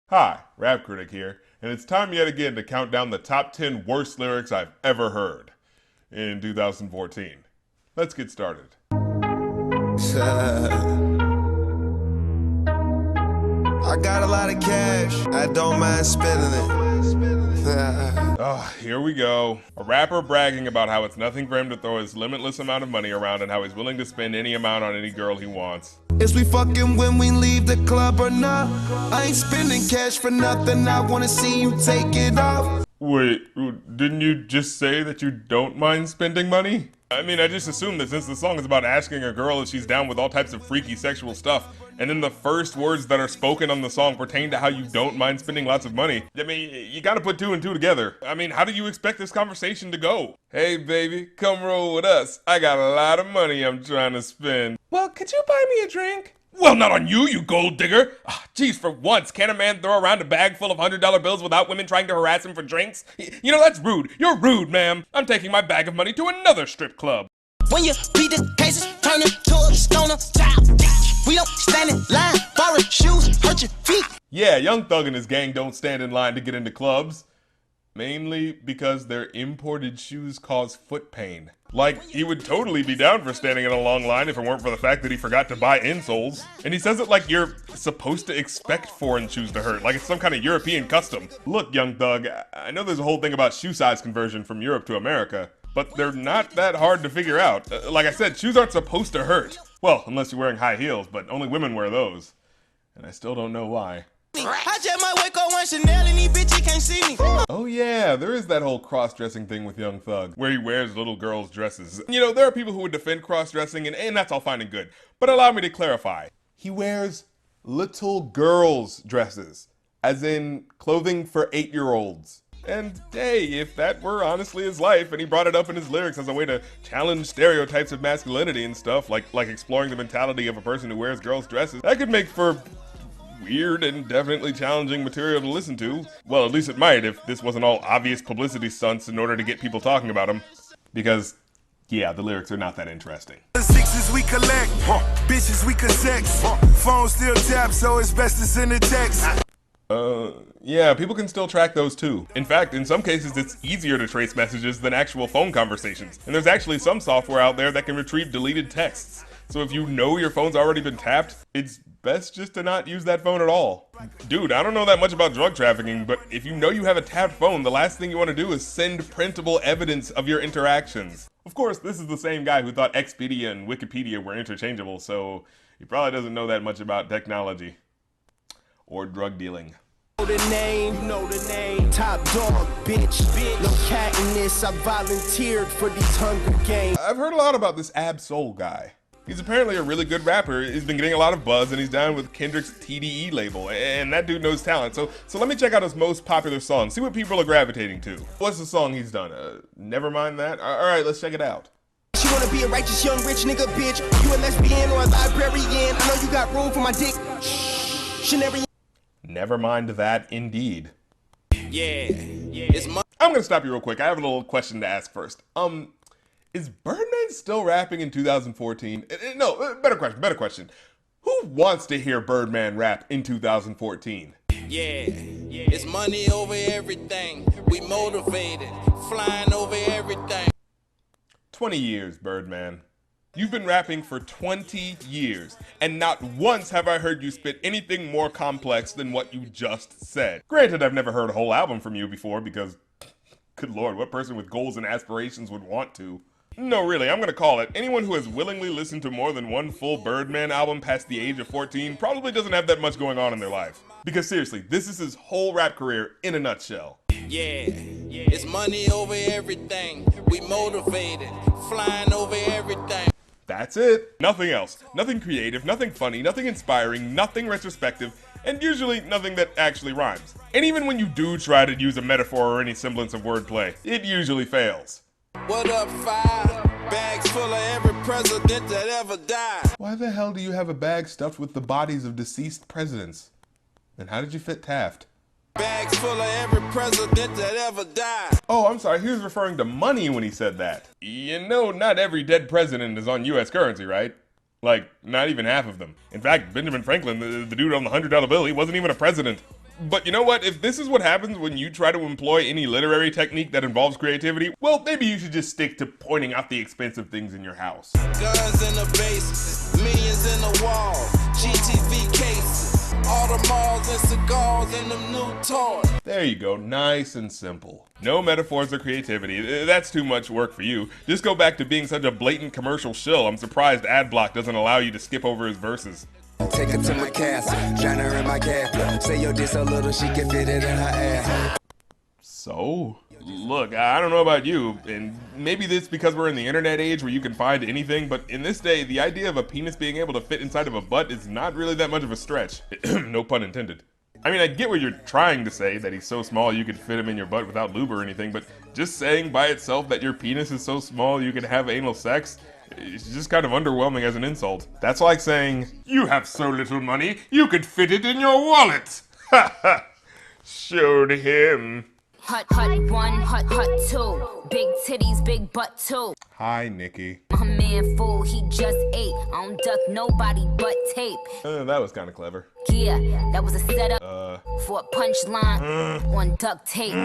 Hi, Rap Critic here, and it's time yet again to count down the top 10 worst lyrics I've ever heard in 2014. Let's get started. I got a lot of cash, I don't mind spending it. Here we go. A rapper bragging about how it's nothing for him to throw his limitless amount of money around and how he's willing to spend any amount on any girl he wants. Is we fucking when we leave the club or not? I ain't spending cash for nothing, I wanna see you take it off. Wait, didn't you just say that you don't mind spending money? I mean, I just assumed that since the song is about asking a girl if she's down with all types of freaky sexual stuff, and then the first words that are spoken on the song pertain to how you don't mind spending lots of money, I mean, you gotta put two and two together. I mean, how do you expect this conversation to go? Hey baby, come roll with us. I got a lot of money I'm trying to spend. Well, could you buy me a drink? Well, not on you, you gold digger. Geez, for once, can a man throw around a bag full of $100 bills without women trying to harass him for drinks? You know, that's rude. You're rude, ma'am. I'm taking my bag of money to another strip club. When you beat the cases, turn it to a stoner child. We don't stand in line, borrow shoes, hurt your feet. Yeah, Young Thug and his gang don't stand in line to get into clubs. Mainly because their imported shoes cause foot pain. Like, he would totally be down for standing in a long line if it weren't for the fact that he forgot to buy insoles. And he says it like you're supposed to expect foreign shoes to hurt, like it's some kind of European custom. Look, Young Thug, I know there's a whole thing about shoe size conversion from Europe to America, but they're not that hard to figure out. Like I said, shoes aren't supposed to hurt. Well, unless you're wearing high heels, but only women wear those. And I still don't know why. I just might wake up one Chanel and these bitches can't see me. Oh yeah, there is that whole cross-dressing thing with Young Thug, where he wears little girls' dresses. You know, there are people who would defend cross-dressing, and that's all fine and good. But allow me to clarify. He wears little girls' dresses, as in clothing for 8-year-olds. And hey, if that were honestly his life, and he brought it up in his lyrics as a way to challenge stereotypes of masculinity and stuff, like exploring the mentality of a person who wears girls' dresses, that could make for weird and definitely challenging material to listen to. Well, at least it might if this wasn't all obvious publicity stunts in order to get people talking about him. Because, yeah, the lyrics are not that interesting. The sixes we collect, bitches we could sex, phone still tap, so it's best to send a text. Yeah, people can still track those too. In fact, in some cases it's easier to trace messages than actual phone conversations. And there's actually some software out there that can retrieve deleted texts. So if you know your phone's already been tapped, it's best just to not use that phone at all. Dude, I don't know that much about drug trafficking, but if you know you have a tapped phone, the last thing you want to do is send printable evidence of your interactions. Of course, this is the same guy who thought Expedia and Wikipedia were interchangeable, so he probably doesn't know that much about technology. Or drug dealing. Know the name, top dog, bitch. No cat in this, I volunteered for these Hunger Games. I've heard a lot about this Ab Soul guy. He's apparently a really good rapper. He's been getting a lot of buzz, and he's down with Kendrick's TDE label, and that dude knows talent. So let me check out his most popular song, see what people are gravitating to. What's the song he's done? Never mind that. All right, let's check it out. You wanna be a righteous young rich nigga, bitch? You a lesbian or a librarian? I know you got room for my dick. Never mind that, indeed. Yeah, it's my. I'm gonna stop you real quick. I have a little question to ask first. Is Birdman still rapping in 2014? No, better question. Who wants to hear Birdman rap in 2014? Yeah, it's money over everything. We motivated, flying over everything. 20 years, Birdman. You've been rapping for 20 years, and not once have I heard you spit anything more complex than what you just said. Granted, I've never heard a whole album from you before because, good lord, what person with goals and aspirations would want to? No, really, I'm gonna call it. Anyone who has willingly listened to more than one full Birdman album past the age of 14 probably doesn't have that much going on in their life. Because seriously, this is his whole rap career in a nutshell. Yeah, it's money over everything. We motivated, flying over everything. That's it. Nothing else. Nothing creative, nothing funny, nothing inspiring, nothing retrospective, and usually nothing that actually rhymes. And even when you do try to use a metaphor or any semblance of wordplay, it usually fails. What up, five? Bags full of every president that ever died. Why the hell do you have a bag stuffed with the bodies of deceased presidents? And how did you fit Taft? Bags full of every president that ever died. Oh, I'm sorry, he was referring to money when he said that. You know, not every dead president is on US currency, right? Like, not even half of them. In fact, Benjamin Franklin, the dude on the $100 bill, he wasn't even a president. But you know what? If this is what happens when you try to employ any literary technique that involves creativity, well, maybe you should just stick to pointing out the expensive things in your house. Guns in the base, millions in the wall, GTV cases, all the malls and cigars and them new toys. There you go, nice and simple. No metaphors or creativity, that's too much work for you. Just go back to being such a blatant commercial shill. I'm surprised Adblock doesn't allow you to skip over his verses. Take her to my castle, drown her in my cab. Say yo this a little, she can fit it in her ass. So? Look, I don't know about you, and maybe this because we're in the internet age where you can find anything, but in this day, the idea of a penis being able to fit inside of a butt is not really that much of a stretch. No pun intended. I mean, I get what you're trying to say, that he's so small you could fit him in your butt without lube or anything, but just saying by itself that your penis is so small you can have anal sex, it's just kind of underwhelming as an insult. That's like saying, you have so little money, you could fit it in your wallet. Ha ha! Showed him. Hut, hut, one, hut, hut, two. Big titties, big butt, too. Hi, Nikki. My man fool, he just ate. I don't duck nobody but tape. That was kind of clever. Yeah, that was a setup for a punchline on duct tape.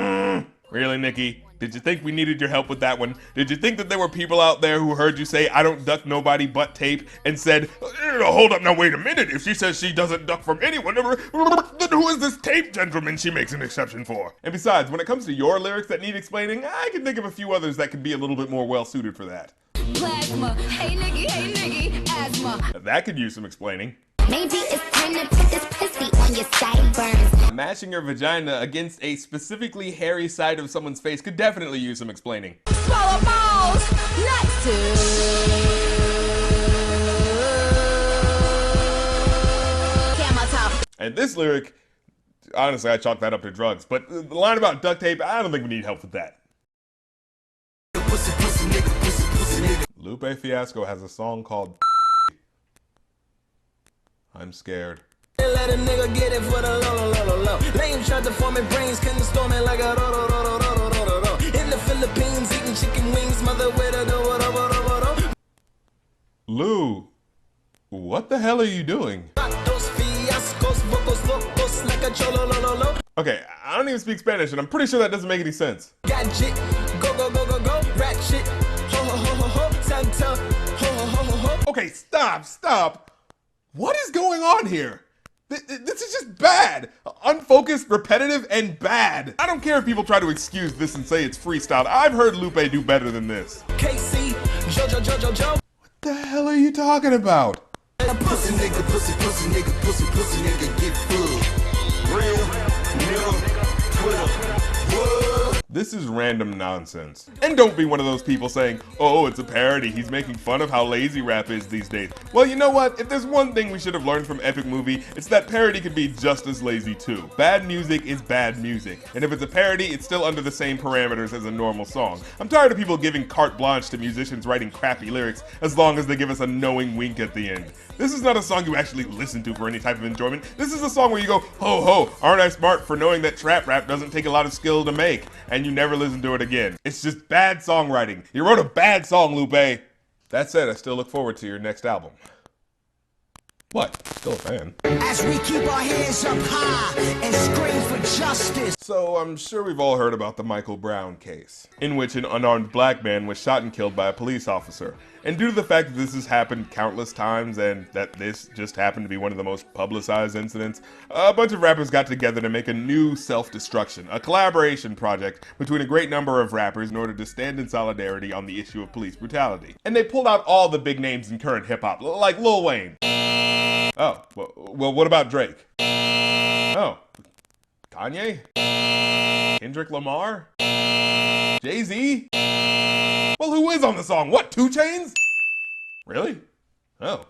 Really, Nikki? Did you think we needed your help with that one? Did you think that there were people out there who heard you say, I don't duck nobody but tape, and said, hold up, now wait a minute, if she says she doesn't duck from anyone, then who is this tape gentleman she makes an exception for? And besides, when it comes to your lyrics that need explaining, I can think of a few others that could be a little bit more well-suited for that. Plasma, hey nigga, asthma. That could use some explaining. Maybe it's time to put this pussy on your sideburns. Mashing your vagina against a specifically hairy side of someone's face could definitely use some explaining. Swallow balls, nuts. Camel top. And this lyric, honestly, I chalk that up to drugs. But the line about duct tape, I don't think we need help with that. Lupe Fiasco has a song called I'm Scared. Let a nigga get it for the low. Lame tried to form brains, couldn't storm it like a in the Philippines, eating chicken wings, mother with a Lou, what the hell are you doing? Okay, I don't even speak Spanish, and I'm pretty sure that doesn't make any sense. Gadget, go, ratchet, ho, Santa, ho. Okay, stop. What is going on here? This is just bad. Unfocused, repetitive, and bad. I don't care if people try to excuse this and say it's freestyle. I've heard Lupe do better than this. KC, Jojo. What the hell are you talking about? Pussy nigga, pussy nigga, get full. Real, nigga, Twitter. This is random nonsense. And don't be one of those people saying, oh, it's a parody, he's making fun of how lazy rap is these days. Well, you know what? If there's one thing we should have learned from Epic Movie, it's that parody can be just as lazy too. Bad music is bad music. And if it's a parody, it's still under the same parameters as a normal song. I'm tired of people giving carte blanche to musicians writing crappy lyrics as long as they give us a knowing wink at the end. This is not a song you actually listen to for any type of enjoyment. This is a song where you go, ho ho, aren't I smart for knowing that trap rap doesn't take a lot of skill to make, and you never listen to it again. It's just bad songwriting. You wrote a bad song, Lupe. That said, I still look forward to your next album. What? Still a fan. As we keep our hands up high and scream for justice. So I'm sure we've all heard about the Michael Brown case, in which an unarmed black man was shot and killed by a police officer. And due to the fact that this has happened countless times and that this just happened to be one of the most publicized incidents, a bunch of rappers got together to make a new self-destruction, a collaboration project between a great number of rappers in order to stand in solidarity on the issue of police brutality. And they pulled out all the big names in current hip-hop, like Lil Wayne. Oh, well, what about Drake? Oh, Kanye? Kendrick Lamar? Jay-Z? Well, who is on the song? What, 2 Chainz? Really? Oh.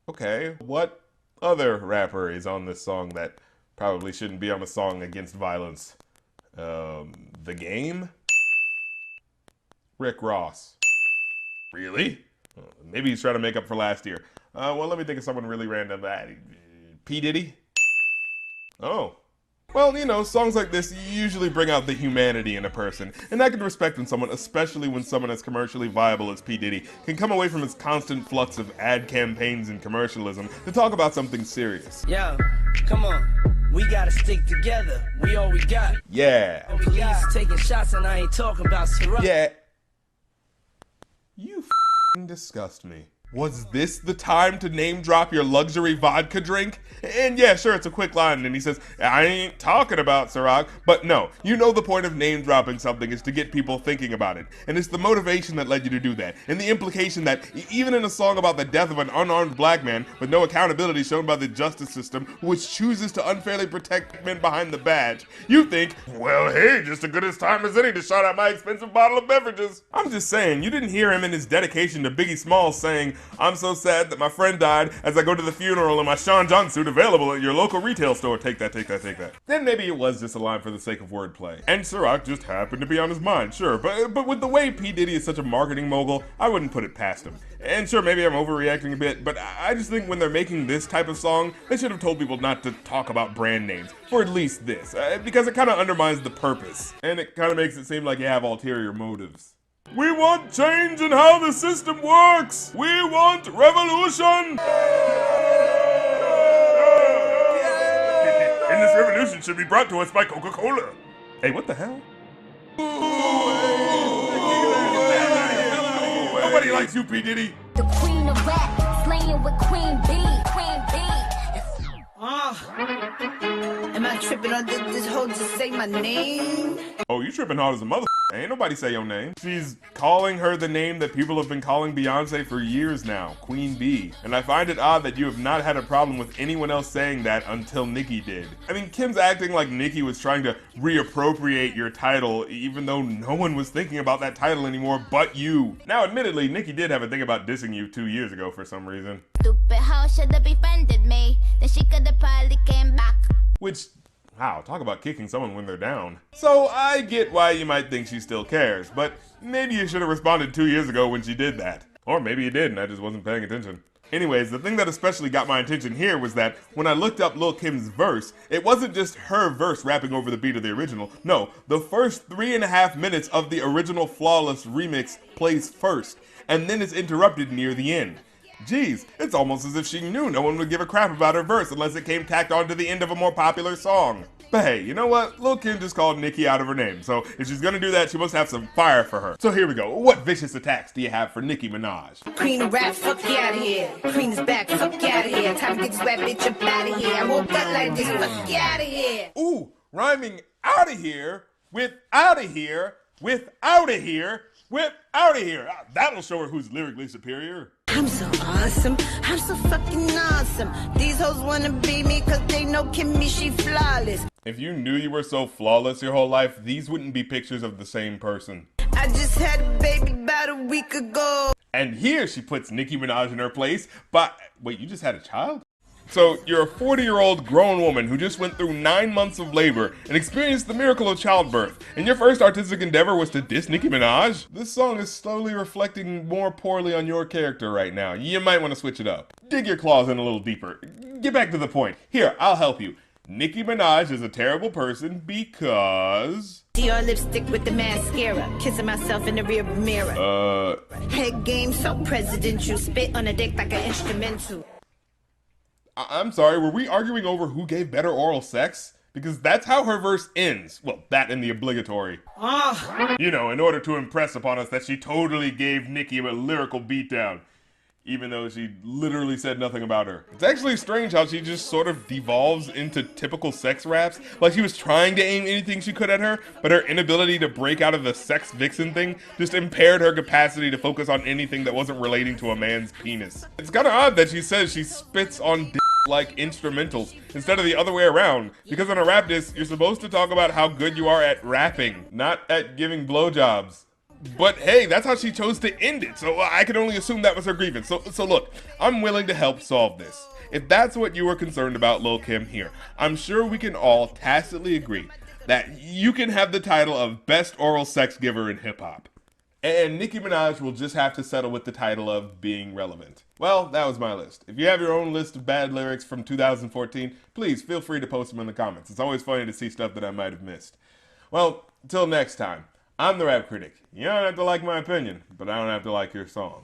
Okay, what other rapper is on this song that probably shouldn't be on a song against violence? The Game? Rick Ross. Really? Maybe he's trying to make up for last year. Well, let me think of someone really random. P. Diddy? Oh. Well, you know, songs like this usually bring out the humanity in a person, and I can respect when someone, especially when someone as commercially viable as P. Diddy, can come away from his constant flux of ad campaigns and commercialism to talk about something serious. Yo, come on. We gotta stick together. We all we got. Yeah. Police taking shots, and I ain't talking about Ciroc. Yeah. You f***ing disgust me. Was this the time to name drop your luxury vodka drink? And yeah, sure, it's a quick line, and he says, I ain't talking about Ciroc, but no, you know the point of name dropping something is to get people thinking about it, and it's the motivation that led you to do that, and the implication that even in a song about the death of an unarmed black man with no accountability shown by the justice system, which chooses to unfairly protect men behind the badge, you think, well, hey, just as good as time as any to shout out my expensive bottle of beverages. I'm just saying, you didn't hear him in his dedication to Biggie Smalls saying, I'm so sad that my friend died as I go to the funeral in my Sean John suit available at your local retail store. Take that, take that, take that. Then maybe it was just a line for the sake of wordplay. And Ciroc just happened to be on his mind, sure. But with the way P. Diddy is such a marketing mogul, I wouldn't put it past him. And sure, maybe I'm overreacting a bit, but I just think when they're making this type of song, they should have told people not to talk about brand names, for at least this, because it kind of undermines the purpose. And it kind of makes it seem like you have ulterior motives. We want change in how the system works! We want revolution! And this revolution should be brought to us by Coca-Cola. Hey, what the hell? Nobody likes you, P. Diddy. The queen of rap, slaying with Queen B. Queen B. Am I tripping on this hoe just say my name? Oh, you tripping hard as a mother. Ain't nobody say your name. She's calling her the name that people have been calling Beyonce for years now, Queen B. And I find it odd that you have not had a problem with anyone else saying that until Nicki did. I mean, Kim's acting like Nicki was trying to reappropriate your title, even though no one was thinking about that title anymore but you. Now, admittedly, Nicki did have a thing about dissing you 2 years ago for some reason. Stupid hoe should have befriended me. Then she could have probably came back. Which, wow, talk about kicking someone when they're down. So I get why you might think she still cares, but maybe you should have responded 2 years ago when she did that. Or maybe you did and I just wasn't paying attention. Anyways, the thing that especially got my attention here was that when I looked up Lil' Kim's verse, it wasn't just her verse rapping over the beat of the original. No, the first 3.5 minutes of the original Flawless remix plays first, and then it's interrupted near the end. Geez, it's almost as if she knew no one would give a crap about her verse unless it came tacked on to the end of a more popular song. But hey, you know what? Lil' Kim just called Nicki out of her name, so if she's gonna do that, she must have some fire for her. So here we go. What vicious attacks do you have for Nicki Minaj? Queen of rap, fuck you out of here. Queen is back, fuck you out of here. Time to get this rap bitch up out of here. I woke up like this, fuck you out of here. Ooh, rhyming out of here with out of here with out of here with out of here. That'll show her who's lyrically superior. I'm so awesome. I'm so fucking awesome. These hoes wanna be me cause they know Kimmy, she flawless. If you knew you were so flawless your whole life, these wouldn't be pictures of the same person. I just had a baby about a week ago. And here she puts Nicki Minaj in her place, but wait, you just had a child? So you're a 40-year-old grown woman who just went through 9 months of labor and experienced the miracle of childbirth, and your first artistic endeavor was to diss Nicki Minaj? This song is slowly reflecting more poorly on your character right now. You might want to switch it up. Dig your claws in a little deeper. Get back to the point. Here, I'll help you. Nicki Minaj is a terrible person because... Dior lipstick with the mascara. Kissing myself in the rear mirror. Head game so presidential. Spit on a dick like an instrumental. I'm sorry, were we arguing over who gave better oral sex? Because that's how her verse ends. Well, that and the obligatory. You know, in order to impress upon us that she totally gave Nicki a lyrical beatdown. Even though she literally said nothing about her. It's actually strange how she just sort of devolves into typical sex raps. Like she was trying to aim anything she could at her, but her inability to break out of the sex vixen thing just impaired her capacity to focus on anything that wasn't relating to a man's penis. It's kind of odd that she says she spits on like instrumentals instead of the other way around, because on a rap disc, you're supposed to talk about how good you are at rapping, not at giving blowjobs. But hey, that's how she chose to end it, so I can only assume that was her grievance. So look, I'm willing to help solve this. If that's what you were concerned about, Lil' Kim here, I'm sure we can all tacitly agree that you can have the title of Best Oral Sex Giver in Hip Hop. And Nicki Minaj will just have to settle with the title of Being Relevant. Well, that was my list. If you have your own list of bad lyrics from 2014, please feel free to post them in the comments. It's always funny to see stuff that I might have missed. Well, until next time, I'm the Rap Critic. You don't have to like my opinion, but I don't have to like your song.